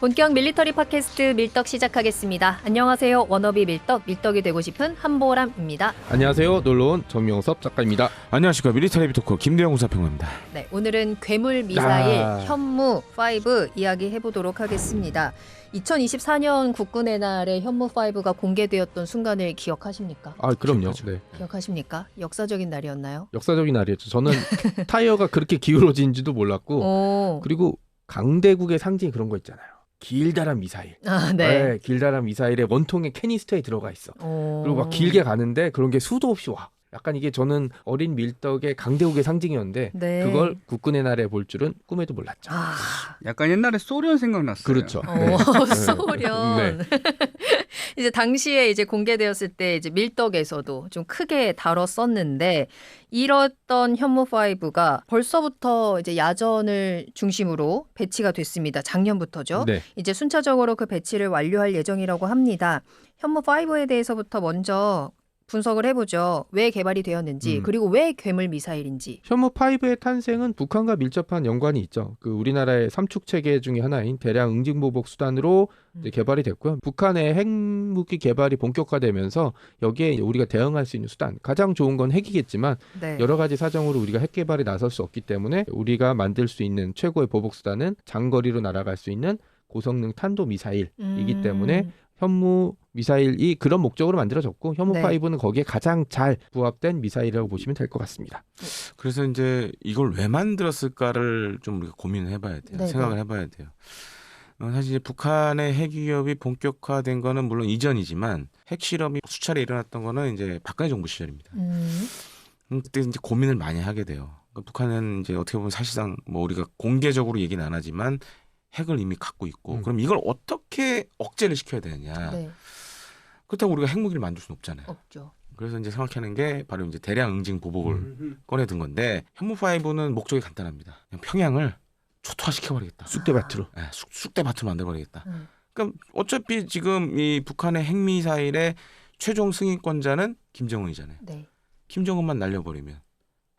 본격 밀리터리 팟캐스트 밀떡 시작하겠습니다. 안녕하세요. 워너비 밀떡이 되고 싶은 한보람입니다. 안녕하세요. 놀러온 정명섭 작가입니다. 안녕하십니까. 밀리터리 비토크 김대영 군사평론입니다. 네, 오늘은 괴물 미사일 현무5 이야기 해보도록 하겠습니다. 2024년 국군의 날에 현무5가 공개되었던 순간을 기억하십니까? 아, 그럼요. 네. 기억하십니까? 역사적인 날이었나요? 역사적인 날이었죠. 저는 타이어가 그렇게 기울어진지도 몰랐고 그리고 강대국의 상징이 그런 거 있잖아요. 길다란 미사일. 아, 네. 길다란 미사일에 원통의 캐니스터에 들어가 있어. 그리고 막 길게 가는데 그런 게 수도 없이 와. 약간 이게 저는 어린 밀떡의 강대국의 상징이었는데 네. 그걸 국군의 날에 볼 줄은 꿈에도 몰랐죠. 약간 옛날에 소련 생각났어요. 그렇죠. 소련. 네. 이제 당시에 이제 공개되었을 때 이제 밀떡에서도 좀 크게 다뤘었는데 이랬던 현무5가 벌써부터 이제 야전을 중심으로 배치가 됐습니다. 작년부터죠. 네. 이제 순차적으로 그 배치를 완료할 예정이라고 합니다. 현무5에 대해서부터 먼저 분석을 해보죠. 왜 개발이 되었는지 그리고 왜 괴물 미사일인지. 현무5의 탄생은 북한과 밀접한 연관이 있죠. 그 우리나라의 삼축 체계 중에 하나인 대량 응징보복 수단으로 이제 개발이 됐고요. 북한의 핵무기 개발이 본격화되면서 여기에 우리가 대응할 수 있는 수단, 가장 좋은 건 핵이겠지만 네. 여러 가지 사정으로 우리가 핵 개발에 나설 수 없기 때문에 우리가 만들 수 있는 최고의 보복 수단은 장거리로 날아갈 수 있는 고성능 탄도 미사일이기 때문에 현무 미사일이 그런 목적으로 만들어졌고 현무5는 거기에 가장 잘 부합된 미사일이라고 보시면 될 것 같습니다. 그래서 이제 이걸 왜 만들었을까를 좀 우리가 고민을 해봐야 돼요. 네네. 생각을 해봐야 돼요. 사실 이제 북한의 핵 위협이 본격화된 거는 물론 이전이지만 핵 실험이 수차례 일어났던 거는 이제 박근혜 정부 시절입니다. 그때 이제 고민을 많이 하게 돼요. 그러니까 북한은 이제 어떻게 보면 사실상 뭐 우리가 공개적으로 얘기는 안 하지만 핵을 이미 갖고 있고 그럼 이걸 어떻게 억제를 시켜야 되느냐. 네. 그렇다고 우리가 핵무기를 만들 수는 없잖아요. 없죠. 그래서 이제 생각하는 게 바로 이제 대량 응징 보복을 꺼내든 건데 현무5는 목적이 간단합니다. 그냥 평양을 초토화시켜버리겠다. 쑥대밭으로. 네, 쑥대밭으로 만들어버리겠다. 그러니까 어차피 지금 이 북한의 핵미사일의 최종 승인권자는 김정은이잖아요. 네. 김정은만 날려버리면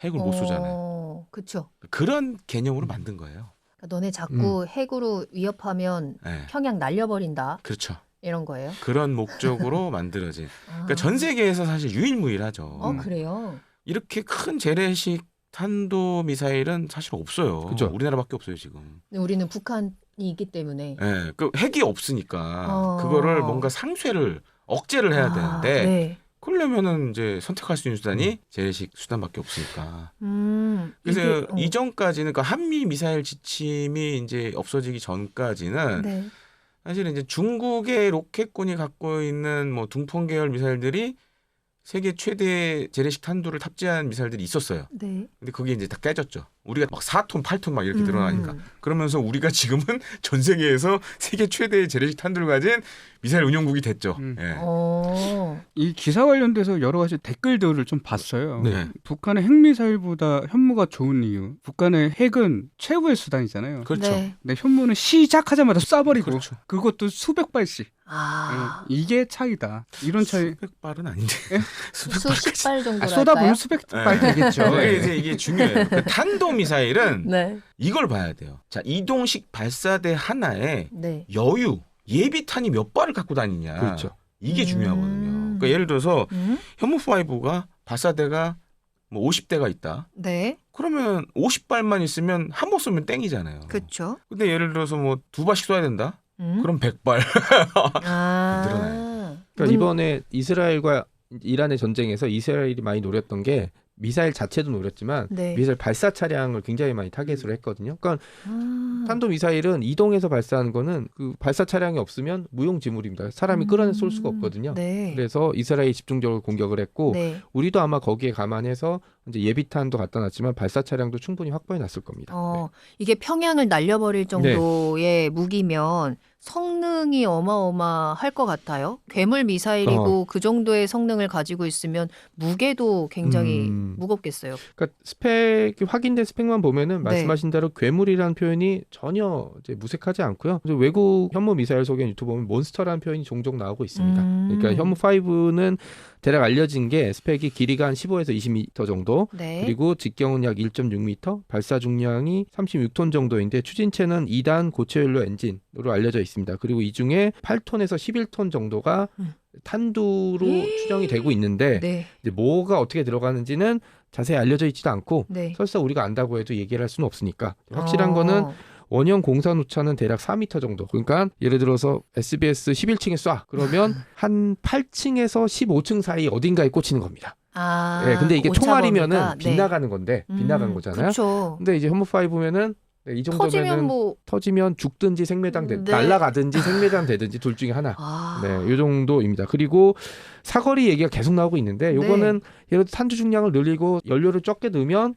핵을 못 쏘잖아요. 그렇죠. 그런 개념으로 만든 거예요. 그러니까 너네 자꾸 핵으로 위협하면 네. 평양 날려버린다. 그렇죠. 이런 거예요? 그런 목적으로 만들어진. 그러니까 전 세계에서 사실 유일무이하죠. 그래요? 이렇게 큰 재래식 탄도 미사일은 사실 없어요. 그죠. 우리나라밖에 없어요 지금. 근데 우리는 북한이 있기 때문에. 네, 그 핵이 없으니까 그거를 뭔가 상쇄를 억제를 해야 되는데 네. 그러려면은 이제 선택할 수 있는 수단이 재래식 수단밖에 없으니까. 그래서 이게, 이전까지는 그 한미 미사일 지침이 이제 없어지기 전까지는 네. 사실은 이제 중국의 로켓군이 갖고 있는 뭐 둥펑 계열 미사일들이 세계 최대 재래식 탄두를 탑재한 미사일들이 있었어요. 네. 근데 그게 이제 다 깨졌죠. 우리가 막 4톤, 8톤 막 이렇게 늘어나니까. 그러면서 우리가 지금은 전 세계에서 세계 최대의 재래식 탄두를 가진 미사일 운용국이 됐죠. 예. 이 기사 관련돼서 여러 가지 댓글들을 좀 봤어요. 네. 북한의 핵미사일보다 현무가 좋은 이유. 북한의 핵은 최후의 수단이잖아요. 그렇죠. 네. 근데 현무는 시작하자마자 쏴버리고 그렇죠. 그것도 수백 발씩. 이게 차이다. 이런 차이. 수백 발은 아닌데. 수십 발 정도랄까요? 쏟아보면 수백 발 되겠죠. 이게 중요해요. 그 탄도 미사일은 네. 이걸 봐야 돼요. 자, 이동식 발사대 하나에 네. 여유, 예비탄이 몇 발을 갖고 다니냐. 그렇죠. 이게 중요하거든요. 그러니까 예를 들어서 현무5가 발사대가 뭐 50대가 있다. 네. 그러면 50발만 있으면 한 번 쏘면 땡이잖아요. 그렇죠. 근데 근데 예를 들어서 뭐 2발씩 쏴야 된다. 그럼 100발. 늘어나요. 그러니까 이번에 이스라엘과 이란의 전쟁에서 이스라엘이 많이 노렸던 게 미사일 자체도 노렸지만 네. 미사일 발사 차량을 굉장히 많이 타겟으로 했거든요. 그러니까 탄도 미사일은 이동해서 발사하는 거는 그 발사 차량이 없으면 무용지물입니다. 사람이 끌어내 쏠 수가 없거든요. 네. 그래서 이스라엘이 집중적으로 공격을 했고 네. 우리도 아마 거기에 감안해서 이제 예비탄도 갖다 놨지만 발사 차량도 충분히 확보해 놨을 겁니다. 이게 평양을 날려버릴 정도의 무기면 성능이 어마어마할 것 같아요. 괴물 미사일이고 그 정도의 성능을 가지고 있으면 무게도 굉장히 무겁겠어요. 그러니까 스펙이 확인된 스펙만 보면은 말씀하신 대로 괴물이라는 표현이 전혀 이제 무색하지 않고요. 외국 현무 미사일 소개 유튜브 보면 몬스터라는 표현이 종종 나오고 있습니다. 그러니까 현무5는 대략 알려진 게 스펙이 길이가 한 15에서 20m 정도, 네. 그리고 직경은 약 1.6m, 발사 중량이 36톤 정도인데 추진체는 2단 고체연료 엔진으로 알려져 있습니다. 그리고 이 중에 8톤에서 11톤 정도가 탄두로 추정이 되고 있는데 네. 이제 뭐가 어떻게 들어가는지는 자세히 알려져 있지도 않고 네. 설사 우리가 안다고 해도 얘기를 할 수는 없으니까 확실한 거는 원형 공산 오차는 대략 4m 정도. 그러니까 예를 들어서 SBS 11층에 쏴. 그러면 한 8층에서 15층 사이 어딘가에 꽂히는 겁니다. 아, 네, 근데 이게 오차 총알이면은 범위가? 네. 빗나가는 건데 빗나간 거잖아요. 그렇죠. 근데 이제 현무5면은 이 터지면 정도면은 뭐 터지면 죽든지 생매장 네. 날아가든지 생매장 되든지 둘 중에 하나. 아. 네, 요 정도입니다. 그리고 사거리 얘기가 계속 나오고 있는데 요거는 예를 들어 탄두 중량을 늘리고 연료를 적게 넣으면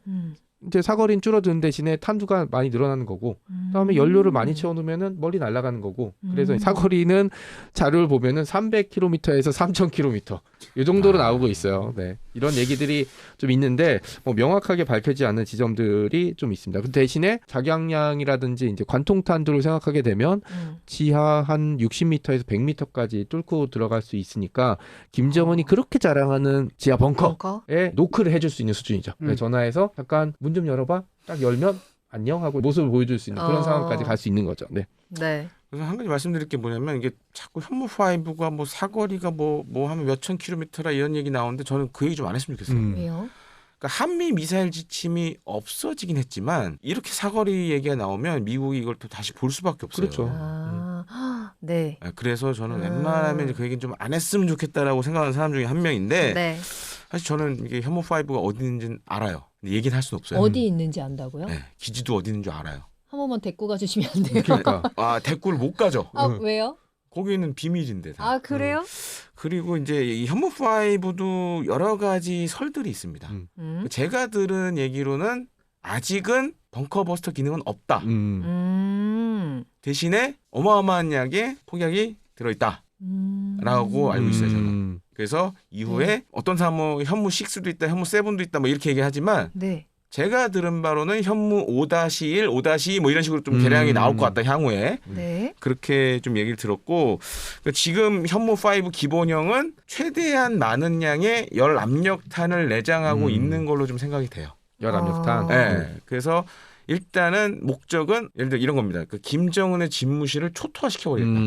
이제 사거리는 줄어드는 대신에 탄두가 많이 늘어나는 거고 그다음에 연료를 많이 채워놓으면은 멀리 날아가는 거고 그래서 사거리는 자료를 보면은 300km에서 3,000km 이 정도로 나오고 있어요. 네, 이런 얘기들이 좀 있는데 뭐 명확하게 밝혀지지 않는 지점들이 좀 있습니다. 그 대신에 작용량이라든지 이제 관통 탄두를 생각하게 되면 지하 한 60m에서 100m까지 뚫고 들어갈 수 있으니까 김정은이 그렇게 자랑하는 지하 벙커에 노크를 해줄 수 있는 수준이죠. 전화해서 잠깐 문 좀 열어봐. 딱 열면 안녕 하고 모습을 보여줄 수 있는 그런 상황까지 갈 수 있는 거죠. 네. 네. 그래서 한 가지 말씀드릴 게 뭐냐면 이게 자꾸 현무5가 뭐 사거리가 뭐 하면 몇천 킬로미터라 이런 얘기 나오는데 저는 그 얘기 좀 안 했으면 좋겠어요. 왜요? 그러니까 한미 미사일 지침이 없어지긴 했지만 이렇게 사거리 얘기가 나오면 미국이 이걸 또 다시 볼 수밖에 없어요. 그렇죠. 네. 그래서 저는 웬만하면 그 얘기는 좀 안 했으면 좋겠다라고 생각하는 사람 중에 한 명인데 네. 사실 저는 이게 현무5가 어디 있는지는 알아요. 근데 얘기는 할 수는 없어요. 어디 있는지 안다고요? 네, 기지도 어디 있는 줄 알아요. 한 번만 데리고 가주시면 안 돼요? 그러니까 대꾸를 못 가죠. 아, 왜요? 거기는 비밀인데 다. 아, 그래요? 그리고 이제 이 현무5도 여러 가지 설들이 있습니다. 제가 들은 얘기로는 아직은 벙커버스터 기능은 없다. 대신에 어마어마한 양의 폭약이 들어있다. 라고 알고 있어요, 저는. 그래서 이후에 어떤 사람은 뭐 현무 6도 있다, 현무 7도 있다, 뭐 이렇게 얘기하지만 네. 제가 들은 바로는 현무 5-1, 5-2 뭐 이런 식으로 좀 개량이 나올 것 같다, 향후에. 네. 그렇게 좀 얘기를 들었고 그러니까 지금 현무 5 기본형은 최대한 많은 양의 열 압력탄을 내장하고 있는 걸로 좀 생각이 돼요. 열 압력탄. 네. 그래서 일단은 목적은 예를 들어 이런 겁니다. 그 김정은의 집무실을 초토화시켜버리겠다.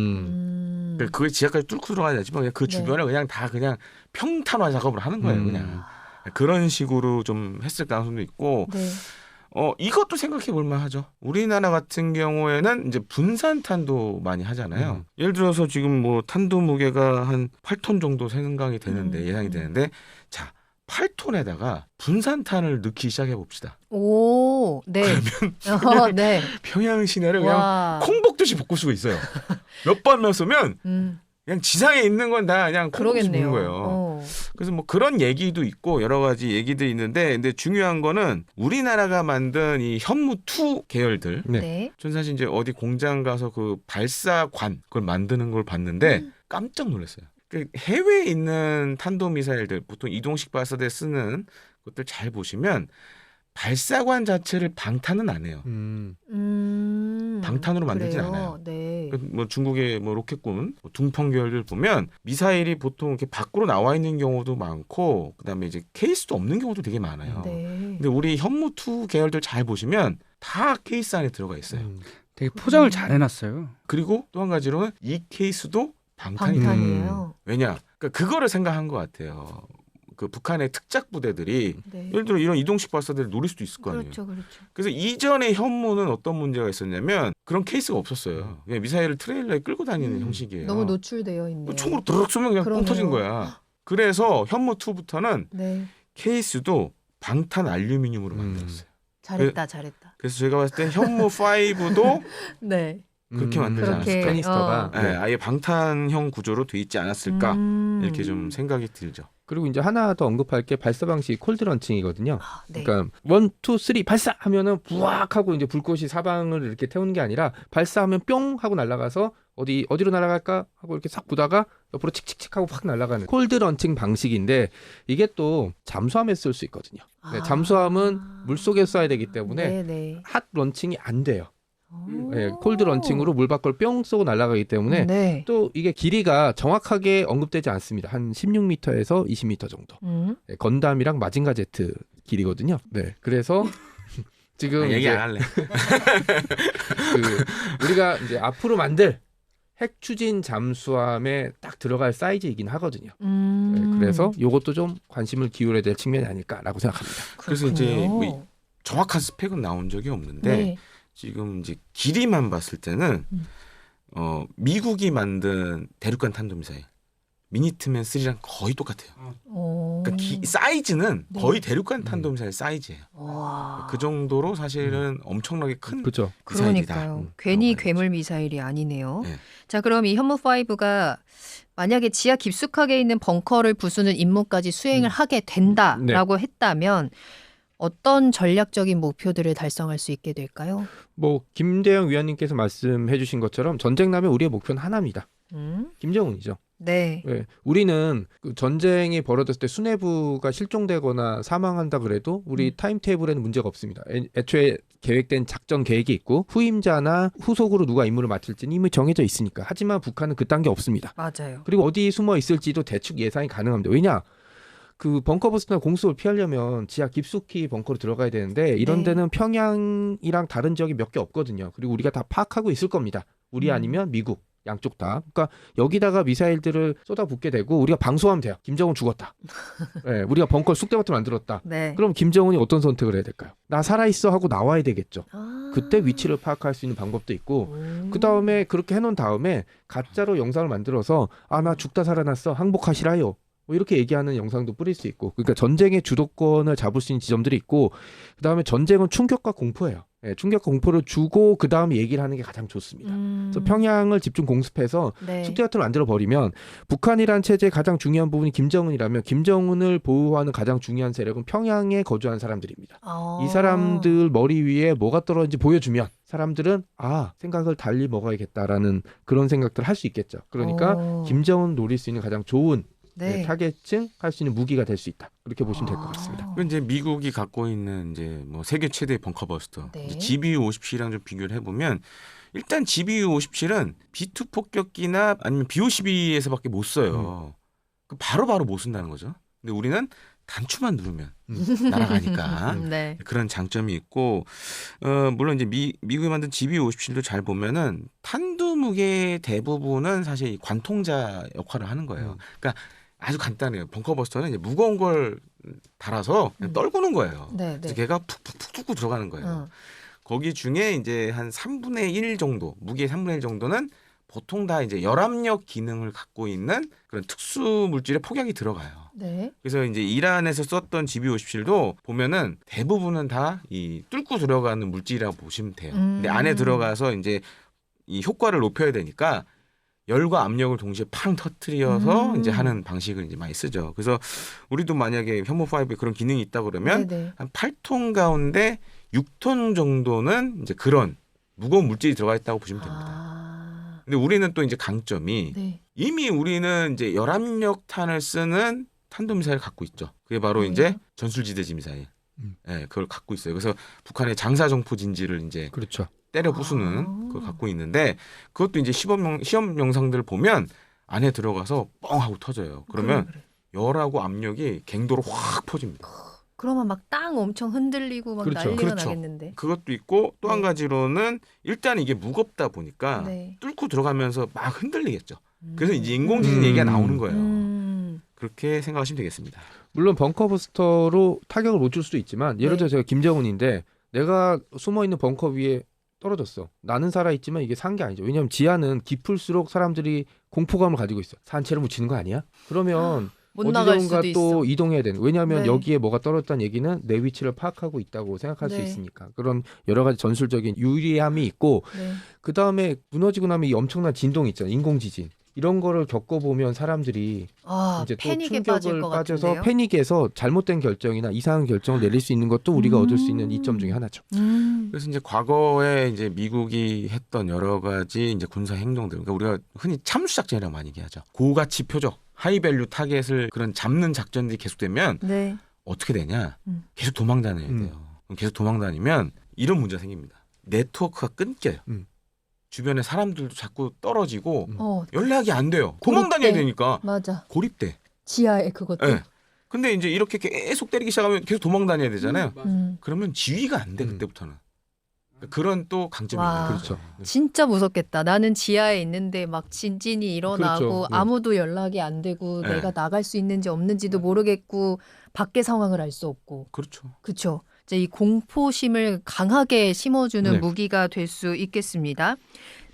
그걸 지하까지 뚫고 들어가야 되지만 그 주변을 그냥 다 그냥 평탄화 작업을 하는 거예요. 그냥 그런 식으로 좀 했을 가능성도 있고. 네. 이것도 생각해 볼 만하죠. 우리나라 같은 경우에는 이제 분산탄도 많이 하잖아요. 예를 들어서 지금 뭐 탄도 무게가 한 8톤 정도 생각이 되는데 예상이 되는데 자 8톤에다가 분산탄을 넣기 시작해 봅시다. 오, 네. 그러면 네. 평양 시내를 그냥 와. 콩 볶듯이 볶을 수가 있어요. 몇 번만 쏘면 그냥 지상에 있는 건 다 그냥 콩 볶듯이 볶는 거예요. 그래서 뭐 그런 얘기도 있고 여러 가지 얘기들이 있는데 근데 중요한 거는 우리나라가 만든 이 현무2 계열들 네. 전 사실 이제 어디 공장 가서 그 발사관 그걸 만드는 걸 봤는데 깜짝 놀랐어요. 그 해외에 있는 탄도미사일들 보통 이동식 발사대 쓰는 것들 잘 보시면 발사관 자체를 방탄은 안 해요. 방탄으로 만들진 그래요? 않아요. 네. 뭐 중국의 뭐 로켓군, 둥펑 계열들 보면 미사일이 보통 이렇게 밖으로 나와 있는 경우도 많고 그다음에 이제 케이스도 없는 경우도 되게 많아요. 네. 근데 우리 현무2 계열들 잘 보시면 다 케이스 안에 들어가 있어요. 되게 포장을 잘 해놨어요. 그리고 또 한 가지로는 이 케이스도 방탄이에요. 방탄이에요. 왜냐? 그러니까 그거를 생각한 것 같아요. 그 북한의 특작 부대들이 네. 예를 들어 이런 이동식 발사대를 노릴 수도 있을 거 아니에요. 그렇죠, 그렇죠. 그래서 이전에 현무는 어떤 문제가 있었냐면 그런 케이스가 없었어요. 그냥 미사일을 트레일러에 끌고 다니는 형식이에요. 너무 노출되어 있네요. 뭐 총으로 드럭 쏘면 그냥 뻥 그러네요. 터진 거야. 그래서 현무2부터는 네. 케이스도 방탄 알루미늄으로 만들었어요. 잘했다, 잘했다. 그래서 제가 봤을 때 현무5도 네. 그렇게 만들지 그렇게, 않았을까. 카니스터가. 네, 아예 방탄형 구조로 돼 있지 않았을까 이렇게 좀 생각이 들죠. 그리고 이제 하나 더 언급할 게 발사 방식이 콜드 런칭이거든요. 아, 네. 그러니까 1, 2, 3 발사 하면은 부악 하고 이제 불꽃이 사방을 이렇게 태우는 게 아니라 발사하면 뿅 하고 날아가서 어디로 날아갈까 하고 이렇게 싹 보다가 옆으로 칙칙칙 하고 확 날아가는 콜드 런칭 방식인데 이게 또 잠수함에 쓸 수 있거든요. 네, 잠수함은 물속에 쏴야 되기 때문에 네. 핫 런칭이 안 돼요. 예, 콜드 런칭으로 물 밖으로 뿅 쏘고 날아가기 때문에 네. 또 이게 길이가 정확하게 언급되지 않습니다. 한 16m에서 20m 정도. 예, 건담이랑 마징가 제트 길이거든요. 네, 그래서 지금 얘기 이제 안 할래. 우리가 이제 앞으로 만들 핵 추진 잠수함에 딱 들어갈 사이즈이긴 하거든요. 네, 그래서 이것도 좀 관심을 기울여야 될 측면이 아닐까라고 생각합니다. 그래서 이제 뭐 정확한 스펙은 나온 적이 없는데 네. 지금 이제 길이만 봤을 때는 미국이 만든 대륙간 탄도미사일 미니트맨 3랑 거의 똑같아요. 그러니까 사이즈는 네. 거의 대륙간 탄도미사일 사이즈예요. 와. 그 정도로 사실은 엄청나게 큰 그렇죠. 미사일이다. 그러니까요. 괜히 라고 괴물 미사일이 아니네요. 네. 자, 그럼 이 현무5가 만약에 지하 깊숙하게 있는 벙커를 부수는 임무까지 수행을 하게 된다라고 했다면 어떤 전략적인 목표들을 달성할 수 있게 될까요? 뭐 김대영 위원님께서 말씀해주신 것처럼 전쟁 나면 우리의 목표는 하나입니다. 김정은이죠. 네. 네, 우리는 그 전쟁이 벌어졌을 때 수뇌부가 실종되거나 사망한다 그래도 우리 타임테이블에는 문제가 없습니다. 애초에 계획된 작전 계획이 있고 후임자나 후속으로 누가 임무를 맡을지는 이미 정해져 있으니까. 하지만 북한은 그딴 게 없습니다. 맞아요. 그리고 어디 숨어 있을지도 대충 예상이 가능합니다. 왜냐? 그 벙커버스트나 공습을 피하려면 지하 깊숙이 벙커로 들어가야 되는데 이런 네. 데는 평양이랑 다른 지역이 몇 개 없거든요. 그리고 우리가 다 파악하고 있을 겁니다. 우리 아니면 미국. 양쪽 다. 그러니까 여기다가 미사일들을 쏟아붓게 되고 우리가 방송하면 돼요. 김정은 죽었다. 네, 우리가 벙커 쑥대밭을 만들었다. 네. 그럼 김정은이 어떤 선택을 해야 될까요? 나 살아있어 하고 나와야 되겠죠. 아. 그때 위치를 파악할 수 있는 방법도 있고 그 다음에 그렇게 해놓은 다음에 가짜로 영상을 만들어서 아 나 죽다 살아났어 항복하시라요. 뭐 이렇게 얘기하는 영상도 뿌릴 수 있고 그러니까 전쟁의 주도권을 잡을 수 있는 지점들이 있고 그 다음에 전쟁은 충격과 공포예요. 네, 충격과 공포를 주고 그 다음에 얘기를 하는 게 가장 좋습니다. 그래서 평양을 집중 공습해서 네. 쑥대밭을 만들어 버리면 북한이란 체제의 가장 중요한 부분이 김정은이라면 김정은을 보호하는 가장 중요한 세력은 평양에 거주한 사람들입니다. 이 사람들 머리 위에 뭐가 떨어진지 보여주면 사람들은 아 생각을 달리 먹어야겠다라는 그런 생각들을 할 수 있겠죠. 그러니까 김정은 노릴 수 있는 가장 좋은 네. 타겟층 할 수 있는 무기가 될 수 있다. 그렇게 보시면 될 것 같습니다. 그 이제 미국이 갖고 있는 이제 뭐 세계 최대의 벙커버스터 네. GBU-57이랑 좀 비교를 해보면 일단 GBU-57은 B2 폭격기나 아니면 B-52에서밖에 못 써요. 바로바로 못 쓴다는 거죠. 근데 우리는 단추만 누르면 날아가니까 네. 그런 장점이 있고 물론 이제 미국이 만든 GBU-57도 잘 보면은 탄두 무게 대부분은 사실 이 관통자 역할을 하는 거예요. 그러니까 아주 간단해요. 벙커버스터는 이제 무거운 걸 달아서 그냥 떨구는 거예요. 네. 그래서 네. 걔가 푹푹푹 뚫고 들어가는 거예요. 거기 중에 이제 한 3분의 1 정도, 무게의 3분의 1 정도는 보통 다 이제 열압력 기능을 갖고 있는 그런 특수 물질의 폭약이 들어가요. 네. 그래서 이제 이란에서 썼던 GBU-57도 보면은 대부분은 다 이 뚫고 들어가는 물질이라고 보시면 돼요. 근데 안에 들어가서 이제 이 효과를 높여야 되니까 열과 압력을 동시에 팡 터트려서 이제 하는 방식을 이제 많이 쓰죠. 그래서 우리도 만약에 현무5에 그런 기능이 있다 그러면 네네. 한 8톤 가운데 6톤 정도는 이제 그런 무거운 물질이 들어가 있다고 보시면 됩니다. 근데 우리는 또 이제 강점이 네. 이미 우리는 이제 열압력탄을 쓰는 탄도미사일을 갖고 있죠. 그게 바로 이제 전술지대지 미사일. 네, 그걸 갖고 있어요. 그래서 북한의 장사정포 진지를 이제 그렇죠. 때려 부수는 그걸 갖고 있는데 그것도 이제 시험 영상들을 보면 안에 들어가서 뻥 하고 터져요. 그러면 그래. 열하고 압력이 갱도로 확 퍼집니다. 그러면 막 땅 엄청 흔들리고 막 그렇죠. 난리가 그렇죠. 나겠는데. 그것도 있고 또 한 네. 가지로는 일단 이게 무겁다 보니까 네. 뚫고 들어가면서 막 흔들리겠죠. 그래서 이제 인공지진 얘기가 나오는 거예요. 그렇게 생각하시면 되겠습니다. 물론 벙커버스터로 타격을 못 줄 수도 있지만 예를 네. 들어 제가 김정은인데 내가 숨어있는 벙커 위에 떨어졌어. 나는 살아있지만 이게 산 게 아니죠. 왜냐하면 지하는 깊을수록 사람들이 공포감을 가지고 있어. 산채를 묻히는 거 아니야? 그러면 못 나갈 어디선가 수도 또 있어. 이동해야 되는. 왜냐하면 네. 여기에 뭐가 떨어졌다는 얘기는 내 위치를 파악하고 있다고 생각할 수 네. 있으니까. 그런 여러 가지 전술적인 유리함이 있고 네. 그 다음에 무너지고 나면 이 엄청난 진동 있잖아요. 인공지진. 이런 거를 겪어보면 사람들이 이제 또 패닉에 빠질 충격을 것 빠져서 같은데요. 패닉에서 잘못된 결정이나 이상한 결정을 내릴 수 있는 것도 우리가 얻을 수 있는 이점 중에 하나죠. 그래서 이제 과거에 이제 미국이 했던 여러 가지 이제 군사 행동들, 그러니까 우리가 흔히 참수작전이라고 많이 얘기하죠. 고가치 표적, 하이밸류 타겟을 그런 잡는 작전들이 계속되면 네. 어떻게 되냐? 계속 도망 다녀야 돼요. 그럼 계속 도망 다니면 이런 문제가 생깁니다. 네트워크가 끊겨요. 음. 주변에 사람들도 자꾸 떨어지고 어, 연락이 안 돼요. 도망 다녀야 고립돼. 되니까 맞아. 고립돼. 지하에 그것도. 예. 근데 이제 이렇게 계속 때리기 시작하면 계속 도망 다녀야 되잖아요. 그러면 지휘가 안 돼 그때부터는. 그런 또 강점이 와. 있는 그렇죠. 거죠. 네. 진짜 무섭겠다. 나는 지하에 있는데 막 진진이 일어나고 그렇죠. 네. 아무도 연락이 안 되고 네. 내가 나갈 수 있는지 없는지도 모르겠고 밖의 상황을 알 수 없고. 그렇죠. 그렇죠. 이제 이 공포심을 강하게 심어주는 네. 무기가 될 수 있겠습니다.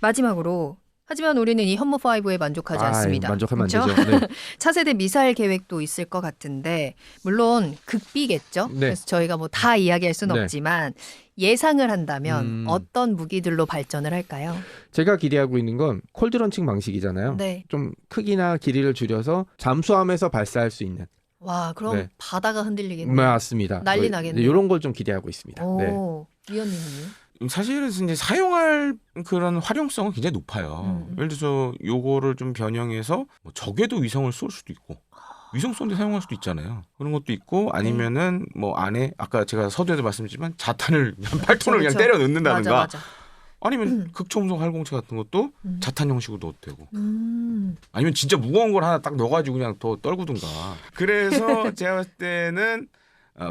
마지막으로 하지만 우리는 이 현무5에 만족하지 않습니다. 만족하면 그렇죠? 안 되죠. 네. 차세대 미사일 계획도 있을 것 같은데 물론 극비겠죠. 네. 그래서 저희가 뭐 다 이야기할 수는 네. 없지만 예상을 한다면 어떤 무기들로 발전을 할까요? 제가 기대하고 있는 건 콜드런칭 방식이잖아요. 네. 좀 크기나 길이를 줄여서 잠수함에서 발사할 수 있는. 와, 그럼 네. 바다가 흔들리겠네요. 맞습니다. 난리 나겠네요. 이런 걸 좀 기대하고 있습니다. 네. 오, 위원님은요? 사실은 이제 사용할 그런 활용성은 굉장히 높아요. 예를 들어서 요거를 좀 변형해서 뭐 적에도 위성을 쏠 수도 있고 위성 쏘는데 사용할 수도 있잖아요. 그런 것도 있고 아니면은 뭐 안에 아까 제가 서두에도 말씀드렸지만 자탄을 8톤을 그냥 그렇죠. 때려 넣는다든가 맞아. 아니면 극초음속 활공체 같은 것도 자탄 형식으로 넣어도 되고 아니면 진짜 무거운 걸 하나 딱 넣어가지고 그냥 더 떨구든가. 그래서 제가 봤을 때는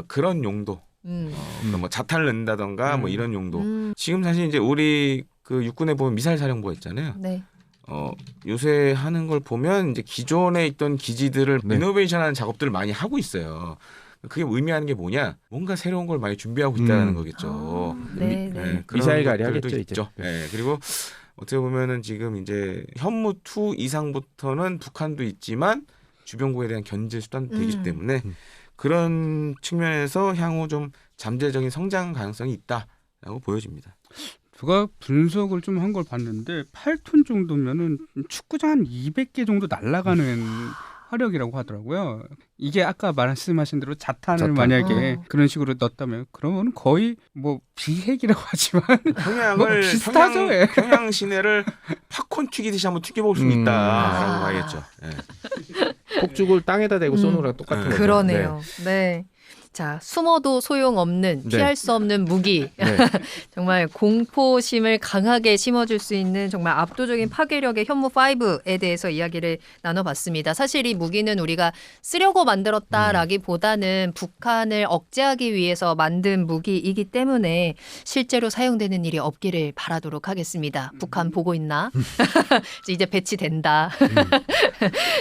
그런 용도 뭐 자탄을 넣는다던가 뭐 이런 용도. 지금 사실 이제 우리 그 육군에 보면 미사일 사령부가 있잖아요. 네. 요새 하는 걸 보면 이제 기존에 있던 기지들을 네. 이노베이션하는 작업들을 많이 하고 있어요. 그게 의미하는 게 뭐냐? 뭔가 새로운 걸 많이 준비하고 있다는 거겠죠. 네, 네. 그런 미사일 가리 것들도 하겠죠, 있죠. 이제. 네. 그리고 어떻게 보면은 지금 이제 현무 2 이상부터는 북한도 있지만 주변국에 대한 견제 수단도 되기 때문에 그런 측면에서 향후 좀 잠재적인 성장 가능성이 있다라고 보여집니다. 제가 분석을 좀 한 걸 봤는데 8톤 정도면은 축구장 한 200개 정도 날아가는 화력이라고 하더라고요. 이게 아까 말씀하신 대로 자탄을 자탄. 만약에 그런 식으로 넣었다면 그러면 거의 뭐 비핵이라고 하지만 평양을 뭐 비슷하죠, 예. 평양 시내를 팝콘 튀기듯이 한번 튀겨볼 수 있다라고 봐야겠죠. 예. 폭죽을 땅에다 대고 쏘는 거랑 똑같은 거죠. 그러네요. 네. 자, 숨어도 소용없는 네. 피할 수 없는 무기. 네. 정말 공포심을 강하게 심어줄 수 있는 정말 압도적인 파괴력의 현무5에 대해서 이야기를 나눠봤습니다. 사실 이 무기는 우리가 쓰려고 만들었다라기보다는 북한을 억제하기 위해서 만든 무기이기 때문에 실제로 사용되는 일이 없기를 바라도록 하겠습니다. 북한 보고 있나? 이제 배치된다.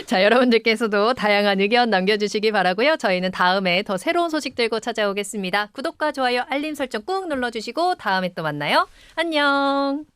자, 여러분들께서도 다양한 의견 남겨주시기 바라고요. 저희는 다음에 더 새로운 소식 들고 찾아오겠습니다. 구독과 좋아요, 알림 설정 꾹 눌러주시고 다음에 또 만나요. 안녕.